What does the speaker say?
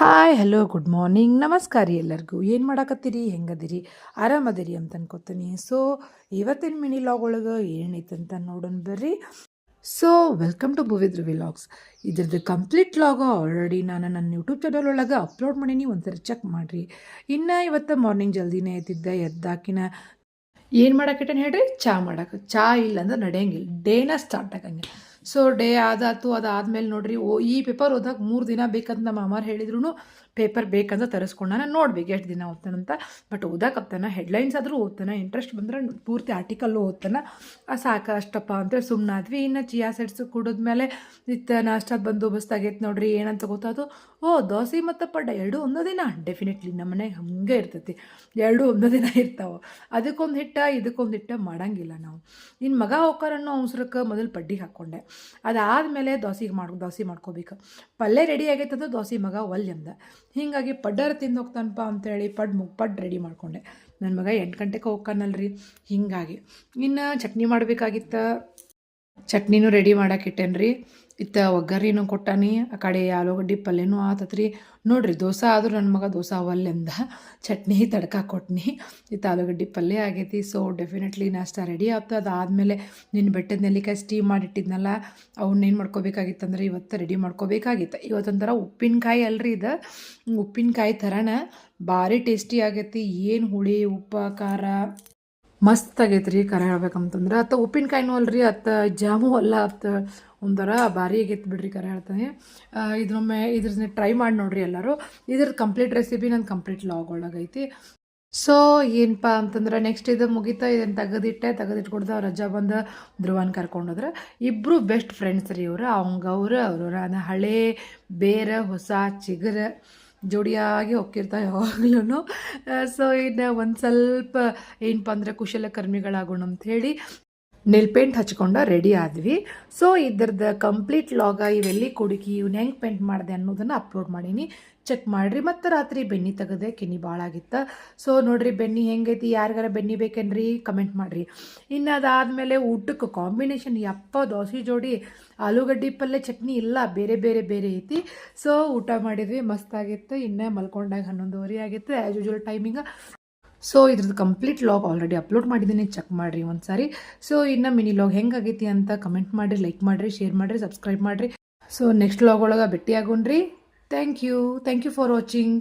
Hi hello good morning ನಮಸ್ಕಾರ ರೀ ಎಲ್ಲರಿಗೂ. ಏನು ಮಾಡಾಕತ್ತೀರಿ, ಹೆಂಗದಿರಿ, ಆರಾಮದಿರಿ ಅಂತ ಅನ್ಕೋತೀನಿ. ಸೊ ಇವತ್ತಿನ ಮಿನಿ ಲಾಗ್ ಒಳಗೆ ಏನೈತೆ ಅಂತ ನೋಡೋಣ ಬರ್ರಿ. ಸೊ ವೆಲ್ಕಮ್ ಟು ಭುವಿದ್ರ ವಿಲಾಗ್ಸ್. ಇದ್ರದ್ದು ಕಂಪ್ಲೀಟ್ ಲಾಗ ಆಲ್ರೆಡಿ ನಾನು ನನ್ನ ಯೂಟ್ಯೂಬ್ ಚಾನಲ್ ಒಳಗೆ ಅಪ್ಲೋಡ್ ಮಾಡೀನಿ, ಒಂದ್ಸರಿ ಚೆಕ್ ಮಾಡಿರಿ. ಇನ್ನು ಇವತ್ತು ಮಾರ್ನಿಂಗ್ ಜಲ್ದಿನೇ ಎದ್ದಿದ್ದೆ. ಎದ್ದಾಕಿನ ಏನು ಮಾಡಾಕಿಟ್ಟೇನು ಹೇಳ್ರಿ, ಚಾ ಮಾಡಕ್ಕೆ. ಚಾ ಇಲ್ಲ ಅಂದ್ರೆ ನಡೆಯಂಗಿಲ್ಲ, ಡೇನ ಸ್ಟಾರ್ಟ್ ಆಗಂಗಿಲ್ಲ. ಸೊ ಡೇ ಆದಾತು, ಅದಾದ್ಮೇಲೆ ನೋಡ್ರಿ ಈ ಪೇಪರ್ ಓದಕ್ಕೆ 3 ದಿನ ಬೇಕಂತ ನಮ್ಮ ಅಮ್ಮಾರು ಹೇಳಿದ್ರು. ಪೇಪರ್ ಬೇಕಂತ ತರಿಸ್ಕೊಂಡು ನಾನು ನೋಡ್ಬೇಕು ಎಷ್ಟು ದಿನ ಓದ್ತಾನಂತ. ಬಟ್ ಓದಕ್ಕಪ್ತಾನೆ, ಹೆಡ್ಲೈನ್ಸ್ ಆದರೂ ಓದ್ತಾನೆ, ಇಂಟ್ರೆಸ್ಟ್ ಬಂದ್ರೆ ಪೂರ್ತಿ ಆರ್ಟಿಕಲ್ಲು ಓದ್ತಾನೆ. ಸಾಕು ಅಷ್ಟಪ್ಪ ಅಂತೇಳಿ ಸುಮ್ಮನಾದ್ವಿ. ಇನ್ನು ಚಿಯಾ ಸೆಟ್ಸ್ ಕುಡಿದ್ಮೇಲೆ ನಾಷ್ಟಾದ ಬಂದೋಬಸ್ತ್ ಆಗೈತೆ ನೋಡ್ರಿ. ಏನಂತ ಗೊತ್ತಾಯ್ತು, ದೋಸೆ ಮತ್ತು ಪಡ್ಡ ಎರಡು ಒಂದೇ ದಿನ. ಡೆಫಿನೆಟ್ಲಿ ನಮ್ಮ ಮನೆಗೆ ಹಂಗೆ ಇರ್ತೈತಿ, ಎರಡು ಒಂದೇ ದಿನ ಇರ್ತಾವೆ. ಅದಕ್ಕೊಂದು ಹಿಟ್ಟ ಇದಕ್ಕೊಂದು ಹಿಟ್ಟ ಮಾಡಂಗಿಲ್ಲ ನಾವು. ಇನ್ನು ಮಗ ಹೋಗ್ಕಾರನ್ನೋ ಅವಸರಕ್ಕೆ ಮೊದಲು ಪಡ್ಡಿಗೆ ಹಾಕ್ಕೊಂಡೆ. ಅದಾದಮೇಲೆ ದೋಸೆ ಮಾಡ್ಕೋಬೇಕು. ಪಲ್ಯ ರೆಡಿ ಆಗೈತಂದ್ರೆ ದೋಸೆ ಮಗ ಒಲ್ಲೆ ಅಂದ. ಹೀಗಾಗಿ ಪಡ್ಡರ ತಿಂದು ಹೋಗ್ತಾನಪ್ಪ ಅಂತೇಳಿ ಪಡ್ಡು ರೆಡಿ ಮಾಡಿಕೊಂಡೆ. ನನ್ನ ಮಗ 8 ಗಂಟೆಗೆ ಹೋಗ್ಕಾನಲ್ರಿ, ಹೀಗಾಗಿ ಇನ್ನು ಚಟ್ನಿ ಮಾಡಬೇಕಾಗಿತ್ತು. ಚಟ್ನಿನೂ ರೆಡಿ ಮಾಡಾಕಿಟ್ಟೇನ್ರಿ. ಒಗ್ಗರಿನೂ ಕೊಟ್ಟಾನಿ. ಆ ಕಡೆ ಆಲೂಗಡ್ಡೆ ಪಲ್ಯನೂ ಆತತ್ರಿ. ನೋಡ್ರಿ ದೋಸೆ ಆದರೂ ನನ್ನ ಮಗ ದೋಸೆ ಅವಲ್ಲೆಂದ ಚಟ್ನಿ ತಡ್ಕ ಕೊಟ್ನಿ. ಆಲೂಗಡ್ಡೆ ಪಲ್ಯ ಆಗೈತಿ. ಸೊ ಡೆಫಿನೆಟ್ಲಿ ನಾಷ್ಟ ರೆಡಿ ಆಗ್ತದೆ. ಅದಾದಮೇಲೆ ನಿನ್ನ ಬೆಟ್ಟದ ನೆಲ್ಲಿಕಾಯಿ ಸ್ಟೀಮ್ ಮಾಡಿಟ್ಟಿದ್ನಲ್ಲ, ಅವನ್ನೇನು ಮಾಡ್ಕೋಬೇಕಾಗಿತ್ತಂದ್ರೆ ಇವತ್ತು ರೆಡಿ ಮಾಡ್ಕೋಬೇಕಾಗಿತ್ತು. ಇವತ್ತೊಂಥರ ಉಪ್ಪಿನಕಾಯಿ ಅಲ್ರಿ, ಇದು ಉಪ್ಪಿನಕಾಯಿ ಥರನ ಭಾರಿ ಟೇಸ್ಟಿ ಆಗೈತಿ. ಏನು ಹುಳಿ ಉಪ್ಪು ಖಾರ ಮಸ್ತ್ ಆಗೈತೆ ರೀ. ಖರೆ ಹೇಳ್ಬೇಕಂತಂದ್ರೆ ಉಪ್ಪಿನಕಾಯಿನೂ ಅಲ್ರಿ, ಜಾಮು ಅಲ್ಲ, ಒಂಥರ ಭಾರಿ ಆಗೈತೆ ಬಿಡ್ರಿ. ಖರೆ ಹೇಳ್ತಾನೆ. ಇದ್ರೊಮ್ಮೆ ಟ್ರೈ ಮಾಡಿ ನೋಡ್ರಿ ಎಲ್ಲರೂ. ಇದ್ರದ್ದು ಕಂಪ್ಲೀಟ್ ರೆಸಿಪಿ ನನ್ನ ಕಂಪ್ಲೀಟ್ ಲಾಗ್ ಒಳಗೈತಿ. ಸೊ ಏನಪ್ಪ ಅಂತಂದ್ರೆ ನೆಕ್ಸ್ಟ್ ಇದು ಮುಗಿತಾ, ಇದನ್ನು ತೆಗೆದಿಟ್ಕೊಡ್ದು ರಜಾ ಬಂದು ಧ್ರುವನ್ ಕರ್ಕೊಂಡೋದ್ರೆ. ಇಬ್ಬರು ಬೆಸ್ಟ್ ಫ್ರೆಂಡ್ಸ್ ರೀ ಇವರು. ಅವರು ನಾನು ಹಳೆ ಬೇರೆ ಹೊಸ ಚಿಗುರು ಜೋಡಿಯಾಗಿ ಹೋಗ್ತಿರ್ತಾರೆ ಯಾವಾಗ್ಲೂ. ಸೊ ಇನ್ನು ಒಂದು ಸ್ವಲ್ಪ ಏನಪ್ಪ ಅಂದರೆ ಕುಶಲಕರ್ಮಿಗಳಾಗೋಣ ಅಂಥೇಳಿ ನೆಲ್ ಪೇಂಟ್ ಹಚ್ಕೊಂಡು ರೆಡಿ ಆದ್ವಿ. ಸೊ ಇದ್ರದ್ದು ಕಂಪ್ಲೀಟ್ ಲಾಗ ಇವೆಲ್ಲಿ ಕುಡುಕಿ ಇವ್ನ ಹೆಂಗೆ ಪೇಂಟ್ ಮಾಡಿದೆ ಅನ್ನೋದನ್ನು ಅಪ್ಲೋಡ್ ಮಾಡೀನಿ, ಚೆಕ್ ಮಾಡಿರಿ. ಮತ್ತು ರಾತ್ರಿ ಬೆನ್ನಿ ತೆಗೆದೆ, ಕೆನ್ನಿ ಭಾಳ ಆಗಿತ್ತು. ಸೊ ನೋಡಿರಿ ಬೆನ್ನಿ ಹೆಂಗೈತಿ, ಯಾರಿಗಾರ ಬೆನ್ನಿ ಬೇಕೇನ್ರಿ ಕಮೆಂಟ್ ಮಾಡಿರಿ. ಇನ್ನು ಅದಾದಮೇಲೆ ಊಟಕ್ಕೆ ಕಾಂಬಿನೇಷನ್ ದೋಸೆ ಜೋಡಿ ಆಲೂಗಡ್ಡೆ ಪಲ್ಯ ಚಟ್ನಿ ಇಲ್ಲ, ಬೇರೆ ಬೇರೆ ಬೇರೆ ಐತಿ. ಸೊ ಊಟ ಮಾಡಿದ್ವಿ, ಮಸ್ತಾಗಿತ್ತು. ಇನ್ನು ಮಲ್ಕೊಂಡಾಗ 11:30 ಆಗಿತ್ತು ಆ್ಯಸ್ ಯೂಶುವಲ್ ಟೈಮಿಂಗ. ಸೊ ಇದ್ರದ್ದು ಕಂಪ್ಲೀಟ್ ಲಾಗ್ ಆಲ್ರೆಡಿ ಅಪ್ಲೋಡ್ ಮಾಡಿದ್ದೀನಿ, ಚೆಕ್ ಮಾಡಿರಿ ಒಂದು ಸಾರಿ. ಸೊ ಇನ್ನು ಮಿನಿ ಲಾಗ್ ಹೆಂಗಾಗೈತಿ ಅಂತ ಕಮೆಂಟ್ ಮಾಡಿರಿ, ಲೈಕ್ ಮಾಡಿರಿ, ಶೇರ್ ಮಾಡಿರಿ, ಸಬ್ಸ್ಕ್ರೈಬ್ ಮಾಡಿರಿ. ಸೊ ನೆಕ್ಸ್ಟ್ ಲಾಗ್ ಒಳಗೆ ಭೇಟಿ ಆಗೋಣ್ರಿ. Thank you for watching.